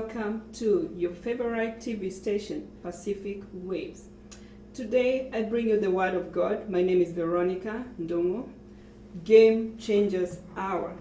welcome to your favorite TV station, Pacific Waves. Today, I bring you the Word of God. My name is Veronica, Ndung'U. Game Changers Hour.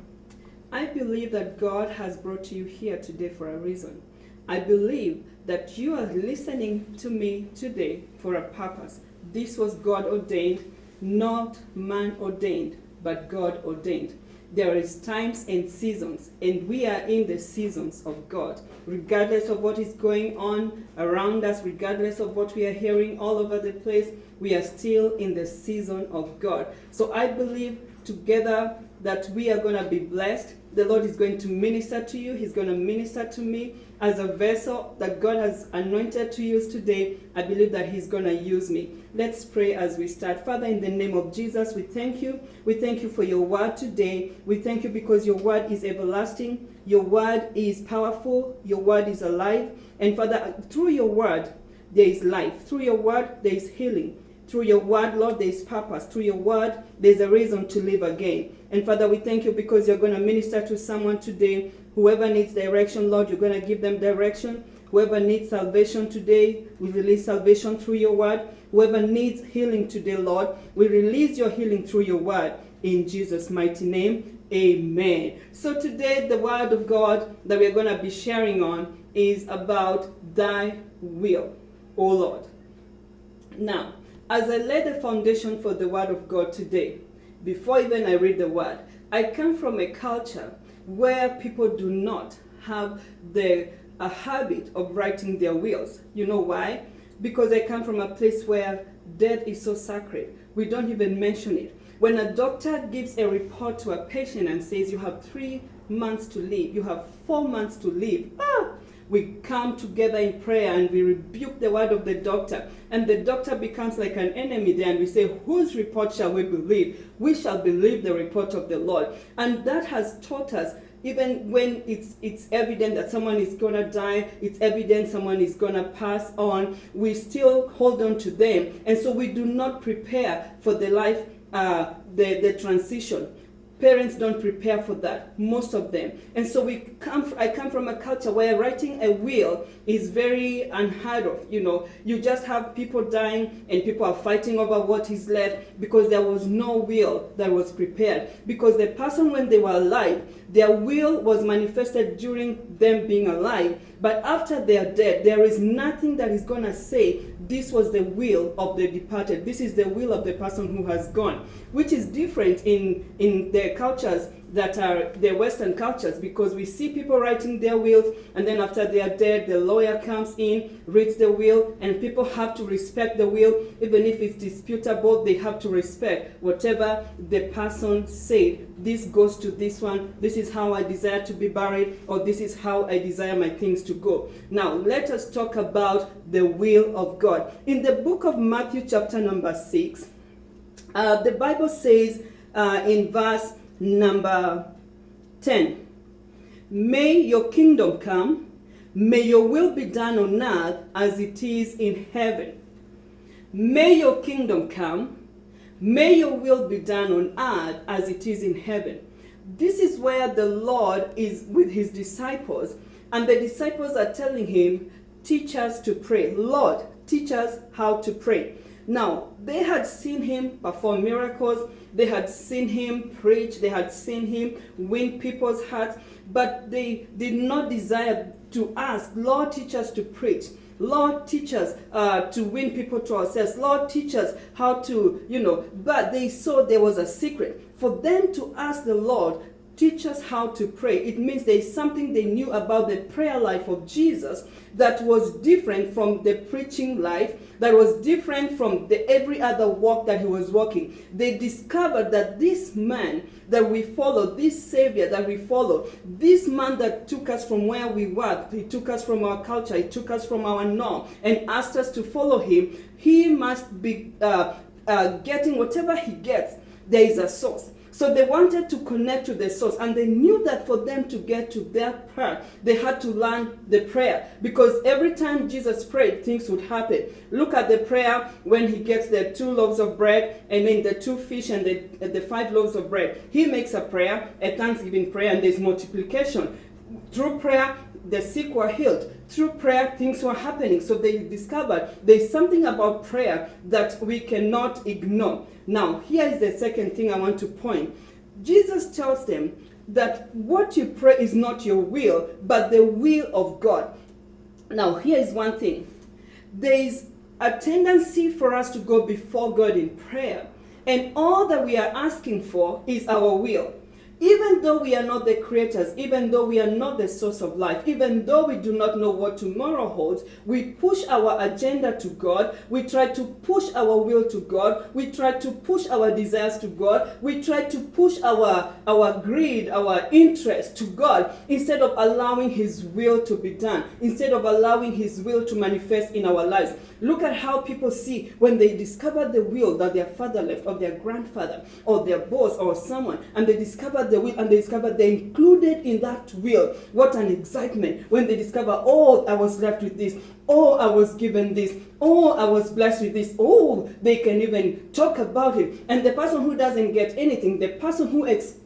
I believe that God has brought you here today for a reason. I believe that you are listening to me today for a purpose. This was God ordained, not man ordained, but God ordained. There is times and seasons, and we are in the seasons of God. Regardless of what is going on around us, regardless of what we are hearing all over the place, we are still in the season of God. So I believe together that we are going to be blessed. The Lord is going to minister to you. He's going to minister to me as a vessel that God has anointed to use today. I believe that He's going to use me. Let's pray as we start. Father, in the name of Jesus, we thank you. We thank you for your word today. We thank you because your word is everlasting. Your word is powerful. Your word is alive. And Father, through your word, there is life. Through your word, there is healing. Through your word, Lord, there is purpose. Through your word, there's a reason to live again. And Father, we thank you because you're going to minister to someone today. Whoever needs direction, Lord, you're going to give them direction. Whoever needs salvation today, we release salvation through your word. Whoever needs healing today, Lord, we release your healing through your word. In Jesus' mighty name, amen. So today, the word of God that we're going to be sharing on is about thy will, O Lord. Now, as I lay the foundation for the word of God today, before even I read the word, I come from a culture where people do not have a habit of writing their wills. You know why? Because I come from a place where death is so sacred. We don't even mention it. When a doctor gives a report to a patient and says you have 3 months to live, you have 4 months to live, we come together in prayer and we rebuke the word of the doctor. And the doctor becomes like an enemy there, and we say, whose report shall we believe? We shall believe the report of the Lord. And that has taught us, even when it's evident that someone is going to die, it's evident someone is going to pass on, we still hold on to them. And so we do not prepare for the life, the transition. Parents don't prepare for that, most of them. And so I come from a culture where writing a will is very unheard of. You know, you just have people dying and people are fighting over what is left because there was no will that was prepared. Because the person, when they were alive, their will was manifested during them being alive. But after they are dead, there is nothing that is going to say, this was the will of the departed. This is the will of the person who has gone, which is different in their cultures that are the Western cultures, because we see people writing their wills, and then after they are dead, the lawyer comes in, reads the will, and people have to respect the will. Even if it's disputable, they have to respect whatever the person said. This goes to this one. This is how I desire to be buried, or this is how I desire my things to go. Now, let us talk about the will of God. In the book of Matthew chapter number 6, the Bible says in verse number 10, may your kingdom come, may your will be done on earth as it is in heaven. May your kingdom come, may your will be done on earth as it is in heaven. This is where the Lord is with his disciples, and the disciples are telling him, teach us to pray. Lord, teach us how to pray. Now, they had seen him perform miracles, they had seen him preach, they had seen him win people's hearts, but they did not desire to ask, Lord, teach us to preach. Lord, teach us to win people to ourselves. Lord, teach us how to, but they saw there was a secret. For them to ask the Lord, teach us how to pray, it means there is something they knew about the prayer life of Jesus that was different from the preaching life, that was different from the every other walk that he was walking. They discovered that this man that we follow, this Savior that we follow, this man that took us from where we were, he took us from our culture, he took us from our norm and asked us to follow him, he must be getting whatever he gets. There is a source. So they wanted to connect to the source, and they knew that for them to get to their part, they had to learn the prayer, because every time Jesus prayed, things would happen. Look at the prayer when he gets the 2 loaves of bread, and then the 2 fish and the 5 loaves of bread. He makes a prayer, a thanksgiving prayer, and there's multiplication. Through prayer, the sick were healed. Through prayer, things were happening. So they discovered there's something about prayer that we cannot ignore. Now, here is the second thing I want to point. Jesus tells them that what you pray is not your will, but the will of God. Now, here is one thing. There is a tendency for us to go before God in prayer, and all that we are asking for is our will. Even though we are not the creators, even though we are not the source of life, even though we do not know what tomorrow holds, we push our agenda to God. We try to push our will to God. We try to push our desires to God. We try to push our greed, our interest to God, instead of allowing His will to be done, instead of allowing His will to manifest in our lives. Look at how people see when they discover the will that their father left, or their grandfather, or their boss, or someone, and they discover the will, and they discover they're included in that will. What an excitement when they discover, oh, I was left with this, oh, I was given this, oh, I was blessed with this, oh, they can even talk about it. And the person who doesn't get anything, the person who is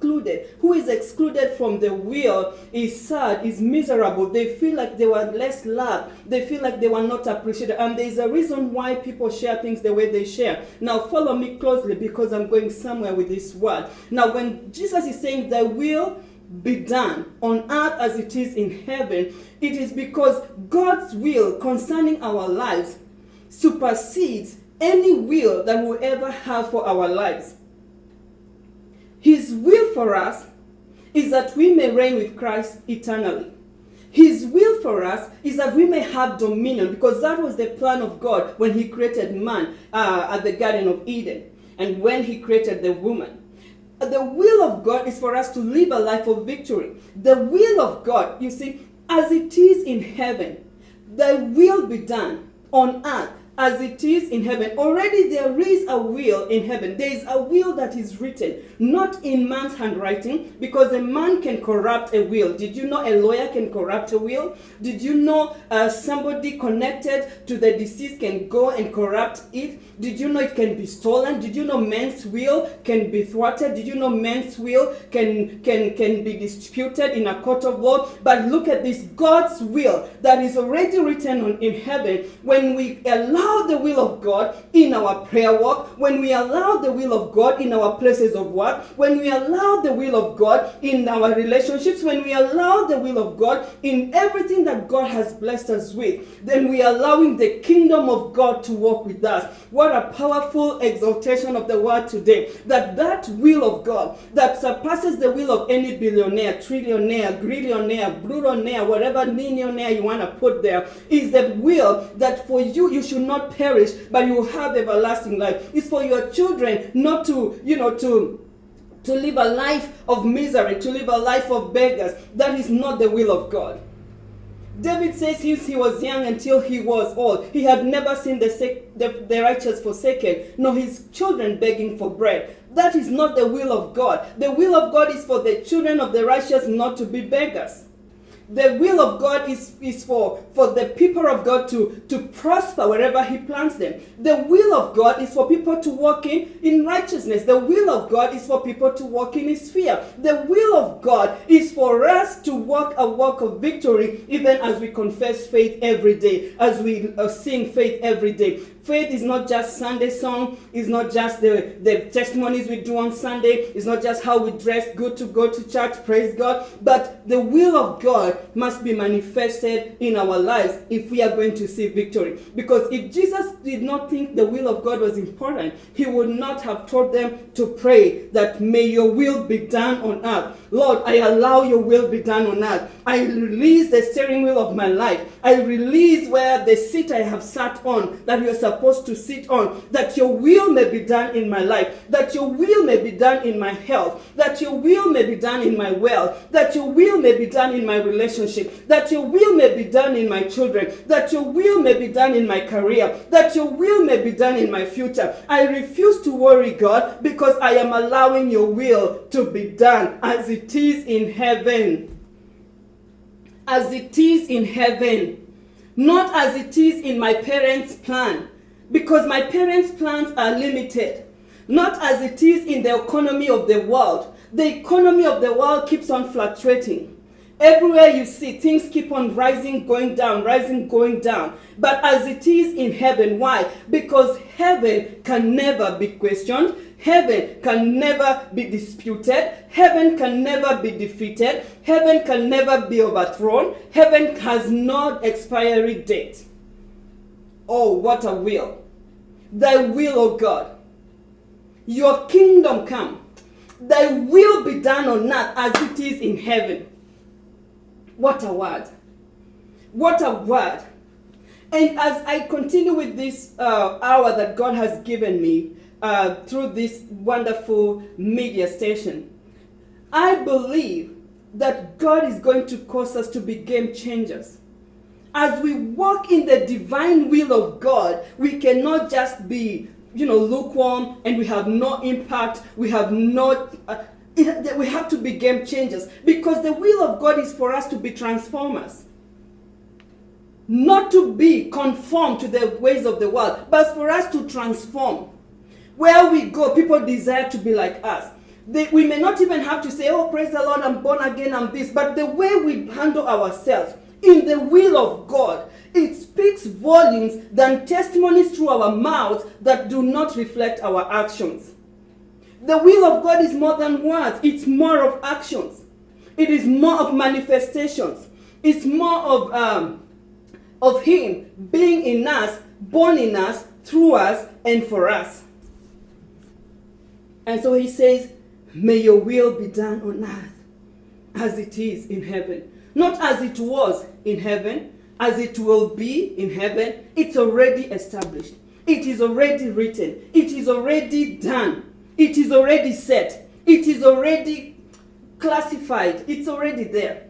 excluded from the will, is sad, is miserable. They feel like they were less loved. They feel like they were not appreciated. And there's a reason why people share things the way they share. Now follow me closely, because I'm going somewhere with this word. Now when Jesus is saying the will be done on earth as it is in heaven, it is because God's will concerning our lives supersedes any will that we'll ever have for our lives. His will for us is that we may reign with Christ eternally. His will for us is that we may have dominion, because that was the plan of God when He created man at the Garden of Eden, and when He created the woman. The will of God is for us to live a life of victory. The will of God, you see, as it is in heaven, thy will be done on earth as it is in heaven. Already there is a will in heaven. There is a will that is written, not in man's handwriting, because a man can corrupt a will. Did you know a lawyer can corrupt a will? Did you know somebody connected to the deceased can go and corrupt it? Did you know it can be stolen? Did you know men's will can be thwarted? Did you know men's will can be disputed in a court of law? But look at this, God's will that is already written in heaven. When we allow the will of God in our prayer walk, when we allow the will of God in our places of work, when we allow the will of God in our relationships, when we allow the will of God in everything that God has blessed us with, then we are allowing the kingdom of God to work with us. What a powerful exaltation of the word today, that will of God that surpasses the will of any billionaire, trillionaire, grillionaire, brutonaire, whatever millionaire you want to put there, is the will that for you should not perish, but you will have everlasting life. It's for your children not to live a life of misery, to live a life of beggars. That is not the will of God. David says since he was young until he was old, he had never seen the righteous forsaken, nor his children begging for bread. That is not the will of God. The will of God is for the children of the righteous not to be beggars. The will of God is for the people of God to prosper wherever He plants them. The will of God is for people to walk in righteousness. The will of God is for people to walk in His fear. The will of God is for us to walk a walk of victory, even as we confess faith every day, as we sing faith every day. Faith is not just Sunday song. It's not just the testimonies we do on Sunday. It's not just how we dress good to go to church, praise God. But the will of God must be manifested in our lives if we are going to see victory. Because if Jesus did not think the will of God was important, He would not have told them to pray that may your will be done on earth. Lord, I allow your will be done on earth. I release the steering wheel of my life. I release where the seat I have sat on that you're supposed to sit on, that your will may be done in my life, that your will may be done in my health, that your will may be done in my wealth, that your will may be done in my relationship, that your will may be done in my children, that your will may be done in my career, that your will may be done in my future. I refuse to worry, God, because I am allowing your will to be done as it is in heaven. As it is in heaven, not as it is in my parents' plan, because my parents' plans are limited, not as it is in the economy of the world. The economy of the world keeps on fluctuating. Everywhere you see, things keep on rising, going down, rising, going down. But as it is in heaven, why? Because heaven can never be questioned. Heaven can never be disputed. Heaven can never be defeated. Heaven can never be overthrown. Heaven has no expiry date. Oh, what a will. Thy will, O God. Your kingdom come. Thy will be done on earth as it is in heaven. What a word. What a word. And as I continue with this hour that God has given me through this wonderful media station, I believe that God is going to cause us to be game changers. As we walk in the divine will of God, we cannot just be, lukewarm and we have no impact. We have we have to be game changers, because the will of God is for us to be transformers. Not to be conformed to the ways of the world, but for us to transform. Where we go, people desire to be like us. We may not even have to say, oh, praise the Lord, I'm born again, I'm this. But the way we handle ourselves in the will of God, it speaks volumes than testimonies through our mouths that do not reflect our actions. The will of God is more than words. It's more of actions. It is more of manifestations. It's more of Him being in us, born in us, through us, and for us. And so He says, may your will be done on earth as it is in heaven. Not as it was in heaven, as it will be in heaven. It's already established. It is already written. It is already done. It is already set. It is already classified. It's already there.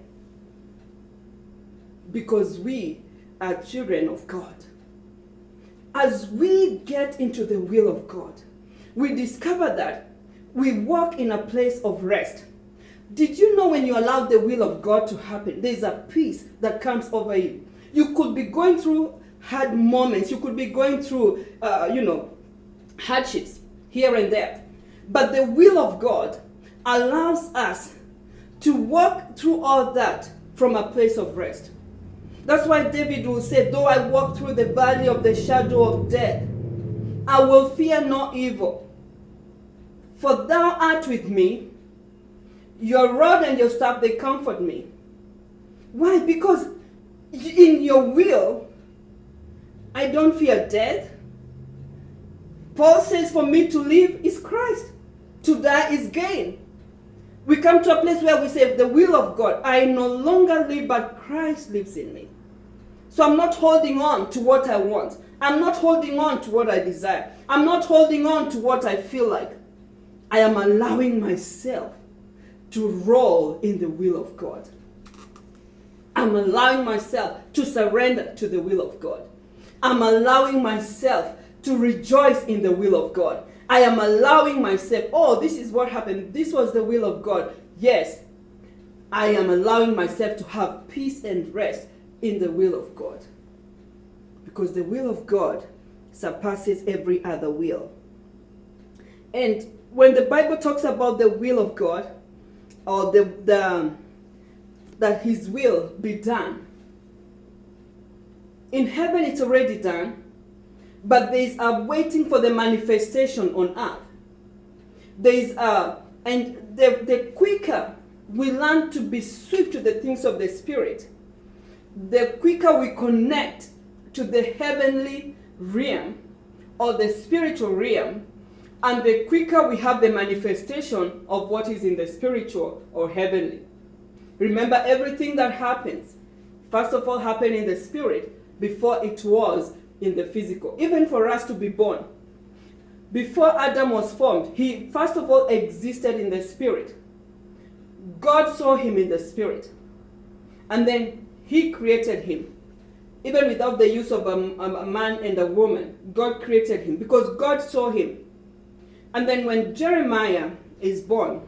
Because we are children of God. As we get into the will of God, we discover that we walk in a place of rest. Did you know when you allow the will of God to happen, there's a peace that comes over you? You could be going through hard moments. You could be going through, hardships here and there. But the will of God allows us to walk through all that from a place of rest. That's why David will say, though I walk through the valley of the shadow of death, I will fear no evil. For thou art with me, your rod and your staff, they comfort me. Why? Because in your will, I don't fear death. Paul says for me to live is Christ. To die is gain. We come to a place where we say, the will of God, I no longer live, but Christ lives in me. So I'm not holding on to what I want. I'm not holding on to what I desire. I'm not holding on to what I feel like. I am allowing myself to roll in the will of God. I'm allowing myself to surrender to the will of God. I'm allowing myself to rejoice in the will of God. I am allowing myself, oh, this is what happened. This was the will of God. Yes, I am allowing myself to have peace and rest in the will of God. Because the will of God surpasses every other will. And when the Bible talks about the will of God, or that His will be done, in heaven it's already done, but there is a waiting for the manifestation on earth. The quicker we learn to be swift to the things of the Spirit, the quicker we connect to the heavenly realm or the spiritual realm, and the quicker we have the manifestation of what is in the spiritual or heavenly. Remember, everything that happens, first of all, happened in the spirit before it was in the physical. Even for us to be born, before Adam was formed, he first of all existed in the spirit. God saw him in the spirit, and then He created him. Even without the use of a man and a woman, God created him because God saw him. And then when Jeremiah is born,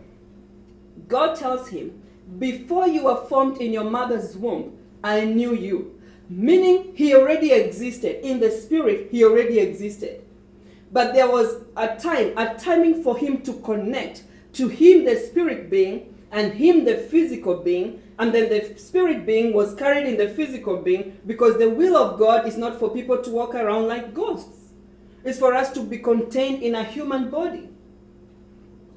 God tells him, before you were formed in your mother's womb, I knew you. Meaning he already existed. In the spirit, he already existed. But there was a timing for him to connect to him, the spirit being, and him, the physical being, And then the spirit being was carried in the physical being, because the will of God is not for people to walk around like ghosts. It's for us to be contained in a human body.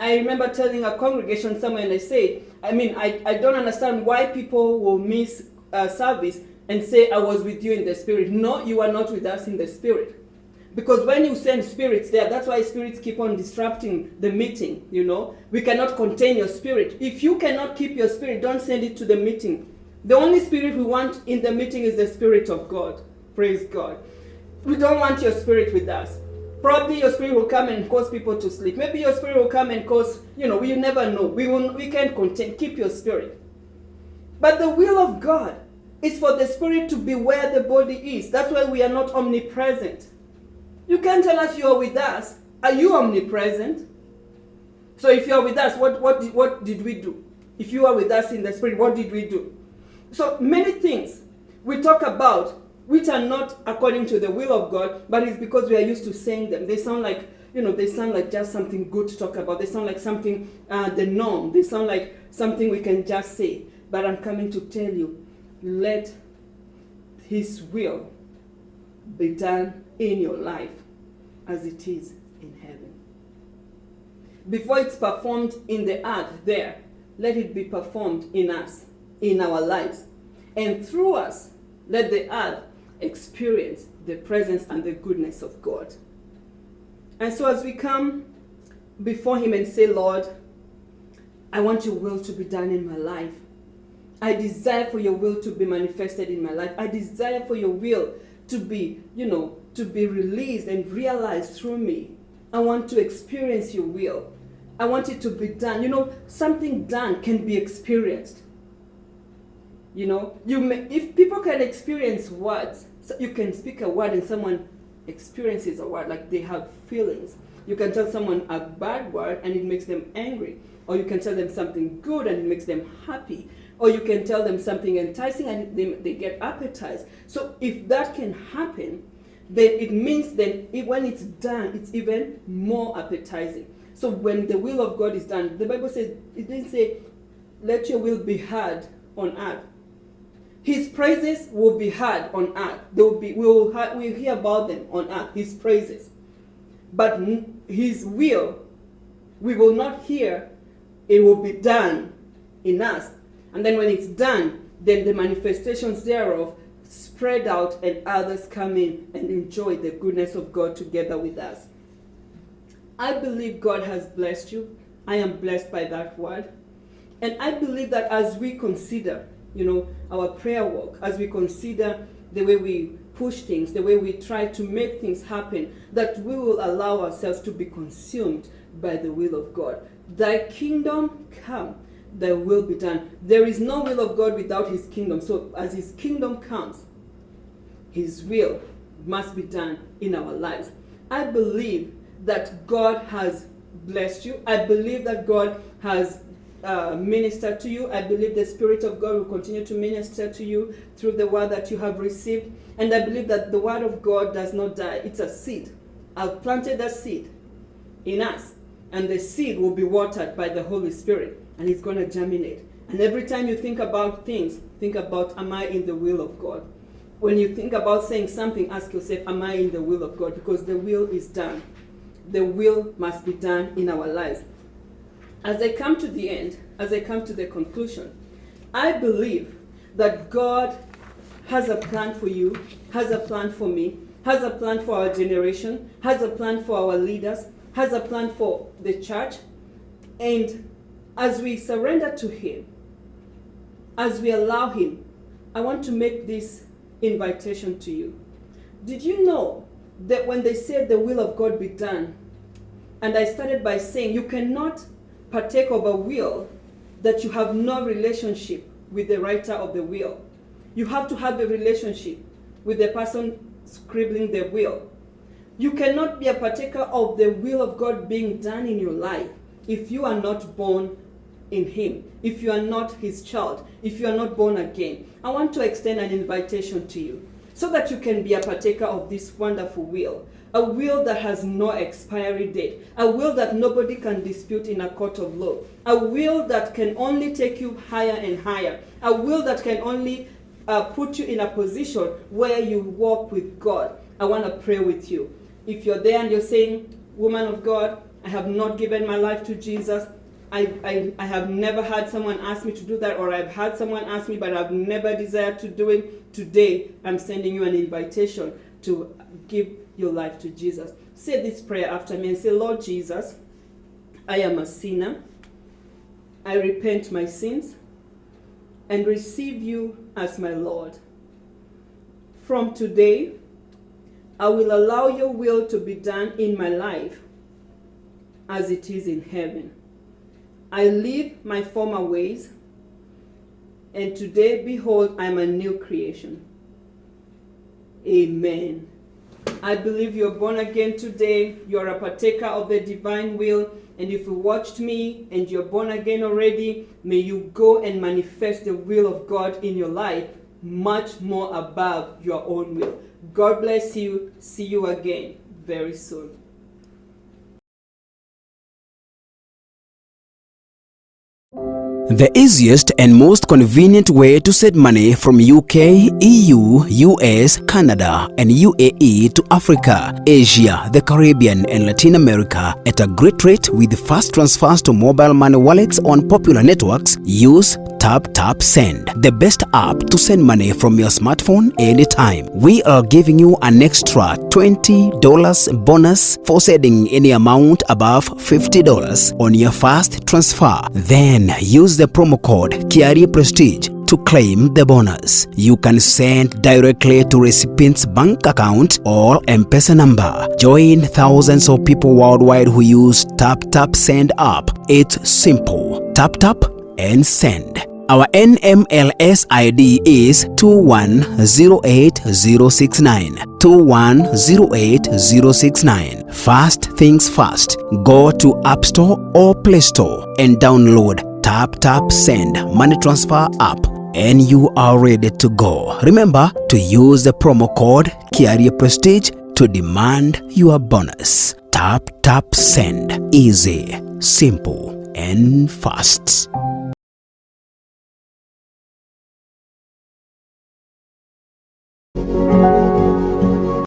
I remember telling a congregation somewhere, and I said, I don't understand why people will miss service and say, I was with you in the spirit. No, you are not with us in the spirit. Because when you send spirits there, that's why spirits keep on disrupting the meeting, We cannot contain your spirit. If you cannot keep your spirit, don't send it to the meeting. The only spirit we want in the meeting is the Spirit of God. Praise God. We don't want your spirit with us. Probably your spirit will come and cause people to sleep. Maybe your spirit will come and cause, we never know. We can't contain, keep your spirit. But the will of God is for the spirit to be where the body is. That's why we are not omnipresent. You can't tell us you are with us. Are you omnipresent? So if you are with us, what did we do? If you are with us in the spirit, what did we do? So many things we talk about which are not according to the will of God, but it's because we are used to saying them. They sound like, they sound like just something good to talk about. They sound like something, the norm. They sound like something we can just say. But I'm coming to tell you, let His will be done in your life as it is in heaven. Before it's performed in the earth there, let it be performed in us, in our lives. And through us, let the earth experience the presence and the goodness of God. And so as we come before Him and say, Lord, I want your will to be done in my life. I desire for your will to be manifested in my life. I desire for your will to be, to be released and realized through me. I want to experience your will. I want it to be done. Something done can be experienced. If people can experience words, so you can speak a word and someone experiences a word, like they have feelings. You can tell someone a bad word and it makes them angry. Or you can tell them something good and it makes them happy. Or you can tell them something enticing and they get appetized. So if that can happen, then it means when it's done, it's even more appetizing. So when the will of God is done, the Bible says, it didn't say, let your will be heard on earth. His praises will be heard on earth. We'll hear about them on earth, His praises. But His will, we will not hear. It will be done in us. And then when it's done, then the manifestations thereof spread out and others come in and enjoy the goodness of God together with us. I believe God has blessed you. I am blessed by that word. And I believe that as we consider, our prayer walk, as we consider the way we push things, the way we try to make things happen, that we will allow ourselves to be consumed by the will of God. Thy kingdom come, thy will be done. There is no will of God without His kingdom. So as His kingdom comes, His will must be done in our lives. I believe that God has blessed you. I believe that God has ministered to you. I believe the Spirit of God will continue to minister to you through the word that you have received. And I believe that the word of God does not die. It's a seed. I've planted a seed in us. And the seed will be watered by the Holy Spirit. And it's going to germinate. And every time you think about things, think about, am I in the will of God? When you think about saying something, ask yourself, am I in the will of God? Because the will is done. The will must be done in our lives. As I come to the end, as I come to the conclusion, I believe that God has a plan for you, has a plan for me, has a plan for our generation, has a plan for our leaders, has a plan for the church. And as we surrender to Him, as we allow Him, I want to make this invitation to you. Did you know that when they said the will of God be done, and I started by saying you cannot partake of a will that you have no relationship with the writer of the will. You have to have a relationship with the person scribbling the will. You cannot be a partaker of the will of God being done in your life if you are not born in Him, if you are not His child, if you are not born again. I want to extend an invitation to you. so that you can be a partaker of this wonderful will. A will that has no expiry date. A will that nobody can dispute in a court of law. A will that can only take you higher and higher. A will that can only put you in a position where you walk with God. I want to pray with you. If you're there and you're saying, woman of God, I have not given my life to Jesus. I have never had someone ask me to do that, or I've had someone ask me, but I've never desired to do it. Today, I'm sending you an invitation to give your life to Jesus. Say this prayer after me and say, Lord Jesus, I am a sinner. I repent my sins and receive you as my Lord. From today, I will allow your will to be done in my life as it is in heaven. I leave my former ways, and today, behold, I'm a new creation. Amen. I believe you're born again today. You're a partaker of the divine will. And if you watched me and you're born again already, may you go and manifest the will of God in your life much more above your own will. God bless you. See you again very soon. The easiest and most convenient way to send money from UK, EU, US, Canada, and UAE to Africa, Asia, the Caribbean, and Latin America at a great rate with fast transfers to mobile money wallets on popular networks. Use TapTapSend, the best app to send money from your smartphone anytime. We are giving you an extra $20 bonus for sending any amount above $50 on your first transfer. Then use the promo code KiariPrestige to claim the bonus. You can send directly to recipient's bank account or M-Pesa number. Join thousands of people worldwide who use TapTapSend app. It's simple. Tap tap and send. Our NMLS ID is 2108069. 2108069. First things first. Go to App Store or Play Store and download TapTapSend money transfer app, and you are ready to go. Remember to use the promo code KiariPrestige to demand your bonus. TapTapSend. Easy, simple, and fast.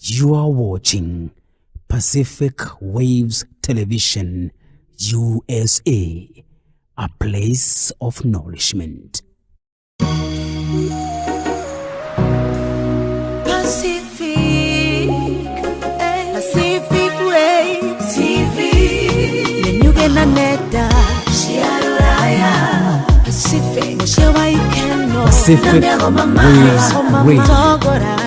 You are watching Pacific Waves Television, USA, a place of nourishment. Pacific Waves TV. Nenyuge na neta Pacific Waves Radio.